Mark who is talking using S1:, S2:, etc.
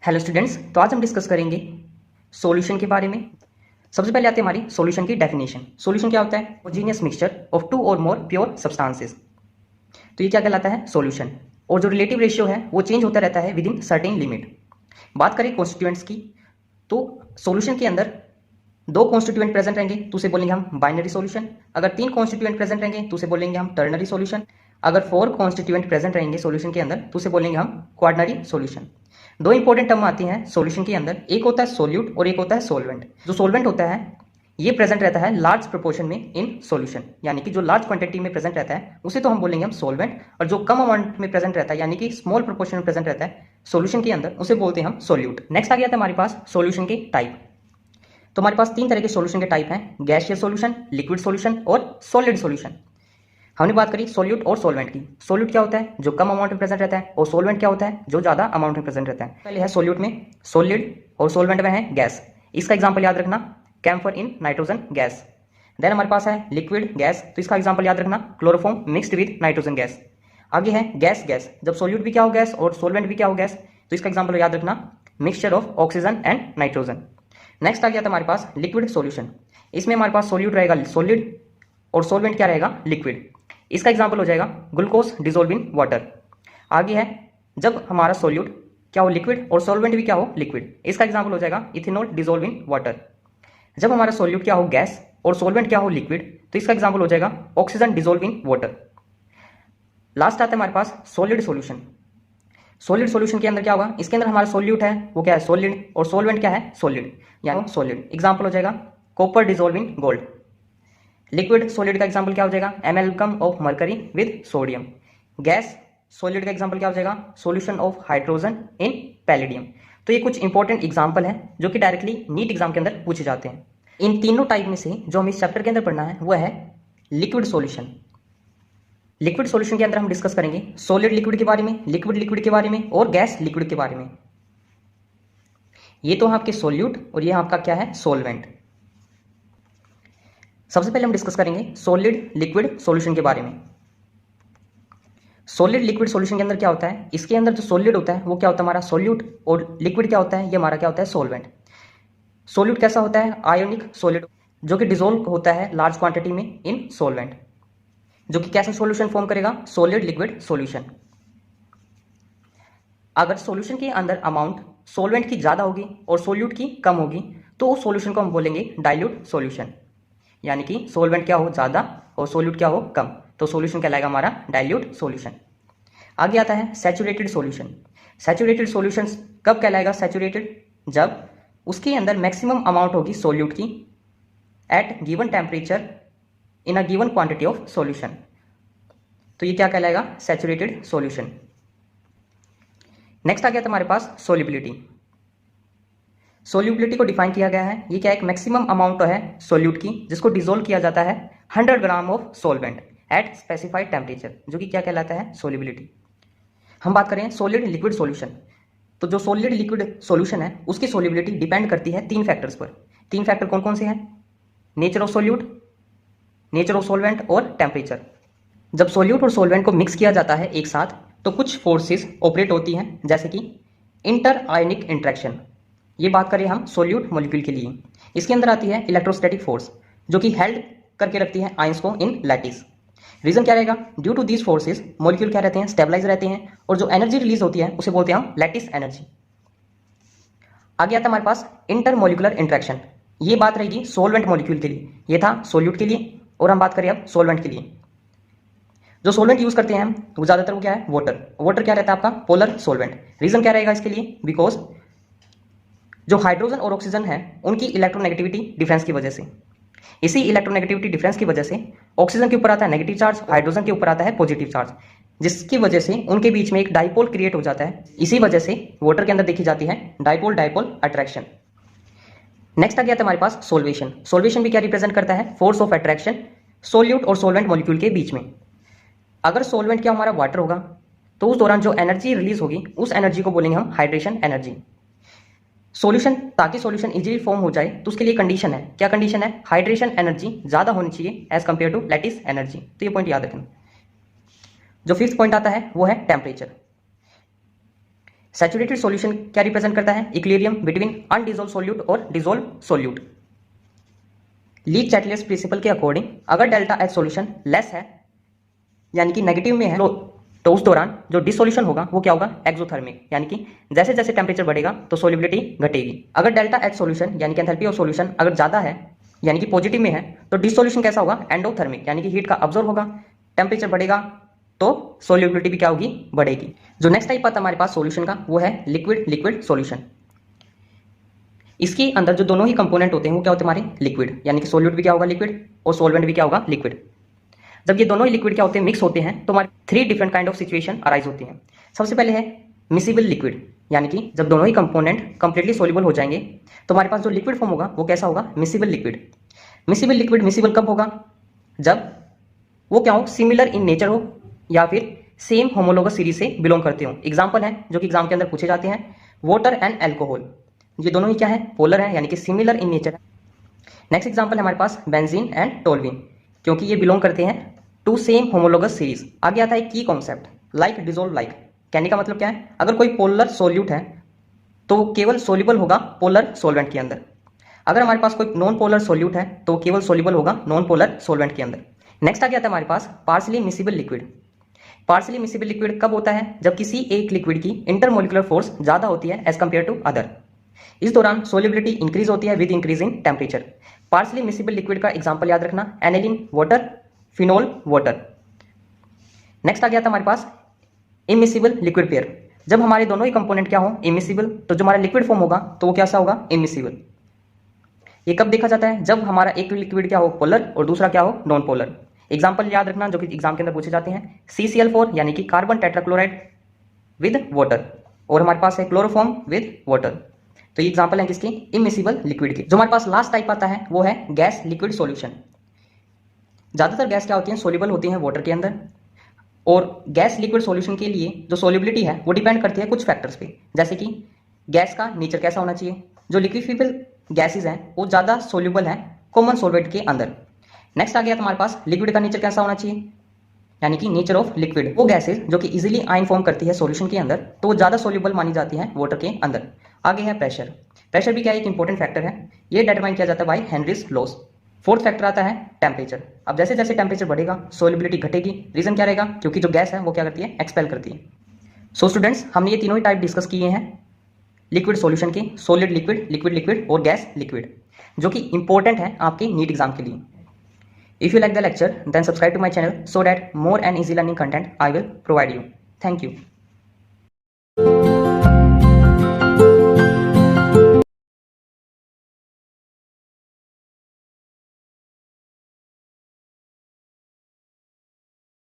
S1: Hello students, तो आज हम डिस्कस करेंगे सॉल्यूशन के बारे में। सबसे पहले आते हैं हमारी सॉल्यूशन की डेफिनेशन। सॉल्यूशन क्या होता है? होमोजेनियस मिक्सचर ऑफ टू और मोर प्योर सब्सटेंसेस। तो ये क्या कहलाता है? सॉल्यूशन। और जो रिलेटिव रेशियो है वो चेंज होता रहता है विद इन सर्टेन लिमिट। बात करें कॉन्स्टिट्यूएंट्स की, तो सॉल्यूशन के अंदर दो कॉन्स्टिट्यूएंट प्रेजेंट रहेंगे तो उसे बोलेंगे हम बाइनरी सॉल्यूशन। अगर तीन कॉन्स्टिट्यूएंट प्रेजेंट रहेंगे तो उसे बोलेंगे हम टर्नरी सॉल्यूशन। अगर फोर कॉन्स्टिट्यूएंट प्रेजेंट रहेंगे सॉल्यूशन के अंदर तो उसे बोलेंगे हम क्वाटरनरी सॉल्यूशन। दो इंपॉर्टेंट टर्म आती हैं सॉल्यूशन के अंदर, एक होता है सोल्यूट और एक होता है सोलवेंट। जो सोलवेंट होता है ये प्रेजेंट रहता है लार्ज प्रोपोर्शन में इन सॉल्यूशन, यानी कि जो लार्ज क्वांटिटी में प्रेजेंट रहता है उसे तो हम बोलेंगे हम सोलवेंट, और जो कम अमाउंट में प्रेजेंट रहता है यानी कि स्मॉल प्रोपोर्शन में प्रेजेंट रहता है सॉल्यूशन के अंदर उसे बोलते हैं हम सोल्यूट। नेक्स्ट आ गया था हमारे पास सॉल्यूशन के टाइप। तो हमारे पास तीन तरह के सॉल्यूशन के टाइप हैं, गैसियस सॉल्यूशन, लिक्विड सॉल्यूशन और सॉलिड सॉल्यूशन। हमने बात करी सॉल्यूट और सॉल्वेंट की। सॉल्यूट क्या होता है? जो कम अमाउंट में प्रेजेंट रहता है, और सॉल्वेंट क्या होता है? जो ज्यादा अमाउंट में प्रेजेंट रहता है। पहले है सॉल्यूट में सॉलिड और सॉल्वेंट में है गैस। इसका एग्जांपल याद रखना, camphor in nitrogen gas. Then हमारे पास है लिक्विड गैस, तो इसका एग्जांपल याद रखना, chloroform mixed with nitrogen gas. आगे है गैस गैस, जब सॉल्यूट भी क्या हो गैस और सॉल्वेंट भी क्या हो गैस, तो इसका एग्जांपल याद रखना, mixture of oxygen and nitrogen. Next आ गया था हमारे पास लिक्विड सॉल्यूशन। इसमें हमारे पास सॉल्यूट रहेगा सॉलिड और सॉल्वेंट क्या रहेगा? लिक्विड। इसका एग्जांपल हो जाएगा ग्लूकोज डिजोल्व इन वाटर। आगे है जब हमारा सॉल्यूट क्या हो? लिक्विड, और सॉल्वेंट भी क्या हो? लिक्विड। इसका एग्जांपल हो जाएगा इथेनॉल डिजोल्व इन वाटर। जब हमारा सॉल्यूट क्या हो? गैस, और सॉल्वेंट क्या हो? लिक्विड, तो इसका एग्जांपल हो जाएगा oxygen dissolve in water. Last आता है हमारे पास सॉलिड सॉल्यूशन। सॉलिड सॉल्यूशन के अंदर क्या होगा? इसके अंदर हमारा सॉल्यूट है वो क्या है? सॉलिड, और सॉल्वेंट क्या है? सॉलिड, यानी सॉलिड। एग्जांपल हो जाएगा copper dissolve in gold. Liquid solid का एग्जांपल क्या हो जाएगा? Amalgam of mercury with sodium. Gas solid का एग्जांपल क्या हो जाएगा? Solution of hydrogen in palladium. तो ये कुछ इंपॉर्टेंट एग्जांपल हैं जो कि डायरेक्टली नीट एग्जाम के अंदर पूछे जाते हैं। इन तीनों टाइप में से जो हमें इस चैप्टर के अंदर पढ़ना है वो है लिक्विड सॉल्यूशन। लिक्विड सॉल्यूशन के अंदर हम डिस्कस करेंगे सॉलिड लिक्विड के बारे में, लिक्विड लिक्विड के बारे में, और गैस लिक्विड के बारे में। ये तो आपके सॉल्यूट और ये आपका क्या है? सॉल्वेंट। सबसे पहले हम डिस्कस करेंगे सॉलिड लिक्विड सॉल्यूशन के बारे में। सॉलिड लिक्विड सॉल्यूशन के अंदर क्या होता है? इसके अंदर जो सॉलिड होता है वो क्या होता है? हमारा सॉल्यूट, और लिक्विड क्या होता है? ये हमारा क्या होता है? सॉल्वेंट। सॉल्यूट कैसा होता है? आयोनिक सॉलिड, जो कि डिसॉल्व होता है लार्ज क्वांटिटी में इन सॉल्वेंट, जो कि कैसा सॉल्यूशन फॉर्म करेगा? Solid liquid solution. अगर सॉल्यूशन के अंदर अमाउंट सॉल्वेंट की ज्यादा होगी और सॉल्यूट की कम होगी तो उस सॉल्यूशन को हम बोलेंगे डाइल्यूट सॉल्यूशन, यानी कि सॉल्वेंट क्या हो? ज्यादा और सॉल्यूट क्या हो? कम, तो सॉल्यूशन कहलाएगा हमारा डाइल्यूट सॉल्यूशन। आगे आता है सैचुरेटेड सॉल्यूशन। सैचुरेटेड सॉल्यूशन कब कहलाएगा सैचुरेटेड? जब उसके अंदर मैक्सिमम अमाउंट होगी सॉल्यूट की at given temperature in a given quantity of solution, तो ये क्या कहलाएगा? Saturated solution. नेक्स्ट आ गया था हमारे पास सोल्यूबिलिटी। सोल्यूबिलिटी को डिफाइन किया गया है, ये क्या? एक मैक्सिमम अमाउंट है सोल्यूट की जिसको डिसॉल्व किया जाता है 100 gram of solvent eight specified temperature, जो कि क्या कहलाता है? सोल्यूबिलिटी। हम बात करें सॉलिड लिक्विड सॉल्यूशन, तो जो सॉलिड लिक्विड सॉल्यूशन है उसकी सोल्यूबिलिटी डिपेंड करती है तीन फैक्टर्स पर। तीन फैक्टर कौन कौन से हैं? Nature of solute, nature of solvent और टेम्परेचर। जब सॉल्यूट और सॉल्वेंट को मिक्स किया जाता है एक साथ तो कुछ फोर्सेस ऑपरेट होती हैं, जैसे कि इंटर आयनिक इंट्रैक्शन। ये बात करें हम सॉल्यूट मॉलिक्यूल के लिए, इसके अंदर आती है इलेक्ट्रोस्टैटिक फोर्स, जो कि हेल्ड करके रखती है आयंस को इन लैटिस। रीजन क्या रहेगा? Due to these forces molecule क्या रहते हैं? स्टेबलाइज रहते हैं, और जो एनर्जी रिलीज होती है उसे बोलते हैं हम लैटिस एनर्जी। आगे आता है हमारे पास इंटर मॉलिक्यूलर इंट्रैक्शन। ये बात रहेगी सॉल्वेंट मॉलिक्यूल के लिए, ये था सॉल्यूट के लिए, और हम बात करें अब सॉल्वेंट के लिए। जो सॉल्वेंट यूज करते हैं हम वो ज्यादातर वो क्या है? वाटर। वाटर क्या रहता है आपका? Polar solvent. रीजन क्या रहेगा इसके लिए? बिकॉज जो हाइड्रोजन और ऑक्सीजन है उनकी इलेक्ट्रोनेगेटिविटी डिफरेंस की वजह से, इसी इलेक्ट्रोनेगेटिविटी डिफरेंस की वजह से ऑक्सीजन के ऊपर आता है नेगेटिव चार्ज, हाइड्रोजन के ऊपर आता है पॉजिटिव चार्ज, जिसकी वजह से उनके बीच में एक डाइपोल क्रिएट हो जाता है। इसी वजह से वाटर के अंदर देखी जाती है डाइपोल डाइपोल अट्रैक्शन। नेक्स्ट आ गया था हमारे पास सोल्वेशन। सोल्वेशन भी क्या रिप्रेजेंट करता है? फोर्स ऑफ अट्रैक्शन सोल्यूट और सॉल्वेंट मॉलिक्यूल के बीच में। अगर सॉल्वेंट क्या हमारा वाटर होगा तो उस दौरान जो एनर्जी रिलीज होगी उस एनर्जी को बोलेंगे हम हाइड्रेशन एनर्जी। सॉल्यूशन, ताकि सॉल्यूशन इजीली फॉर्म हो जाए तो उसके लिए कंडीशन है, क्या कंडीशन है? हाइड्रेशन एनर्जी ज्यादा होनी चाहिए as compare to lattice energy. तो ये पॉइंट याद रखना। जो फिफ्थ पॉइंट आता है वो है टेम्परेचर। सैचुरेटेड सॉल्यूशन क्या रिप्रेजेंट करता है? इक्विलिब्रियम बिटवीन अनडिसॉल्व सोल्यूट और डिसॉल्व सोल्यूट। ली चैटलियस प्रिंसिपल के अकॉर्डिंग अगर डेल्टा एच सॉल्यूशन लेस है यानी कि नेगेटिव में है तो उस दौरान जो डिसोल्यूशन होगा वो क्या होगा? एक्सोथर्मिक, यानी कि जैसे जैसे टेम्परेचर बढ़ेगा तो सोल्युबिलिटी घटेगी। अगर डेल्टा एच सॉल्यूशन यानी कि एंथैल्पी ऑफ सॉल्यूशन अगर ज्यादा है यानी कि पॉजिटिव में है तो डिसोल्यूशन कैसा होगा? एंडोथर्मिक, यानी कि हीट का अब्जॉर्ब होगा, टेम्परेचर बढ़ेगा तो सोल्युबिलिटी भी क्या होगी? बढ़ेगी। जो नेक्स्ट टाइप आता है हमारे पास सॉल्यूशन का वो है लिक्विड लिक्विड सॉल्यूशन। इसके अंदर जो दोनों ही कंपोनेंट होते हैं वो क्या होते हैं? हमारे लिक्विड, यानी कि सोल्यूट भी क्या होगा? लिक्विड, और सॉल्वेंट भी क्या होगा? लिक्विड। जब ये दोनों ही लिक्विड क्या होते हैं? मिक्स होते हैं तो हमारे 3 different kind of situation arise होती हैं। सबसे पहले है मिसिबल लिक्विड, यानी कि जब दोनों ही कंपोनेंट कंप्लीटली सोल्यूबल हो जाएंगे तो हमारे पास जो लिक्विड फॉर्म होगा वो कैसा होगा? Miscible liquid. Miscible liquid miscible कब होगा? जब वो क्या हो? सिमिलर इन नेचर हो या फिर सेम होमोलोगस सीरीज से बिलोंग करते हो। एग्जाम्पल है जो कि एग्जाम के अंदर पूछे जाते हैं, वाटर एंड एल्कोहल। ये दोनों ही क्या है? पोलर है, यानी कि सिमिलर इन नेचर है। नेक्स्ट एग्जाम्पल है हमारे पास बेंजीन एंड टोल्यूइन, क्योंकि ये बिलोंग करते हैं टू सेम होमोलोगस सीरीज। आगे आता है की कॉन्सेप्ट लाइक डिसॉल्व लाइक। कहने का मतलब क्या है? अगर कोई पोलर सोल्यूट है तो केवल सोल्यूबल होगा पोलर सोलवेंट के अंदर। अगर हमारे पास कोई नॉन पोलर सोल्यूट है तो केवल सोल्यूबल होगा नॉन पोलर सोलवेंट के अंदर। नेक्स्ट आ गया था हमारे पास partially miscible liquid. Partially miscible liquid कब होता है? जब किसी एक लिक्विड की इंटरमोलिकुलर फोर्स ज्यादा होती है एज कंपेयर टू अदर। इस दौरान सोल्युबिलिटी इंक्रीज होती है with increase in temperature. Partially miscible liquid का एग्जांपल याद रखना, aniline water, phenol water. Next आ गया था हमारे पास इमिसिबल लिक्विड पेयर। जब हमारे दोनों ही कंपोनेंट क्या हो? इमिसिबल, तो जो हमारा लिक्विड फॉर्म होगा तो वो कैसा होगा? इमिसिबल। ये कब देखा जाता है? जब हमारा एक लिक्विड क्या हो? पोलर, और दूसरा क्या हो? Non polar. एग्जाम्पल याद रखना जो कि एग्जाम के अंदर पूछे जाते हैं, CCl4 यानी कि कार्बन टेट्राक्लोराइड विद वाटर, और हमारे पास है क्लोरोफॉर्म विद वाटर। तो ये एग्जाम्पल है किसके? इमिसिबल लिक्विड के। जो हमारे पास लास्ट टाइप आता है वो है गैस लिक्विड सॉल्यूशन। ज्यादातर गैस क्या होती है? सोल्यूबल होती है वाटर के अंदर, और गैस लिक्विड सॉल्यूशन के लिए जो सोल्युबिलिटी है वो डिपेंड करती है कुछ फैक्टर्स पे, जैसे कि गैस का नेचर कैसा होना चाहिए। जो लिक्विफिबल गैसेज हैं वो ज्यादा सोल्यूबल है कॉमन सॉल्वेंट के अंदर। नेक्स्ट आ गया हमारे पास लिक्विड का नेचर कैसा होना चाहिए, यानी कि नेचर ऑफ लिक्विड। वो गैसेज जो कि इजीली आयन फॉर्म करती है सॉल्यूशन के अंदर तो वो ज्यादा सोल्यूबल मानी जाती है वाटर के अंदर। आगे है प्रेशर। प्रेशर भी क्या एक इंपॉर्टेंट फैक्टर है, ये डिटरमाइन किया जाता है by Henry's laws. Fourth factor आता है टेम्परेचर। अब जैसे जैसे टेम्परेचर बढ़ेगा सोल्युबिलिटी घटेगी। रीजन क्या रहेगा? क्योंकि जो गैस है वो क्या करती है? एक्सपेल करती है। सो स्टूडेंट्स, हमने ये तीनों ही टाइप डिस्कस किए हैं लिक्विड सॉल्यूशन के, सॉलिड लिक्विड, लिक्विड लिक्विड और गैस लिक्विड, जो कि इंपॉर्टेंट है आपके नीट एग्जाम के लिए। If you like the lecture then subscribe to my channel so that more and easy learning content I will provide you. Thank you.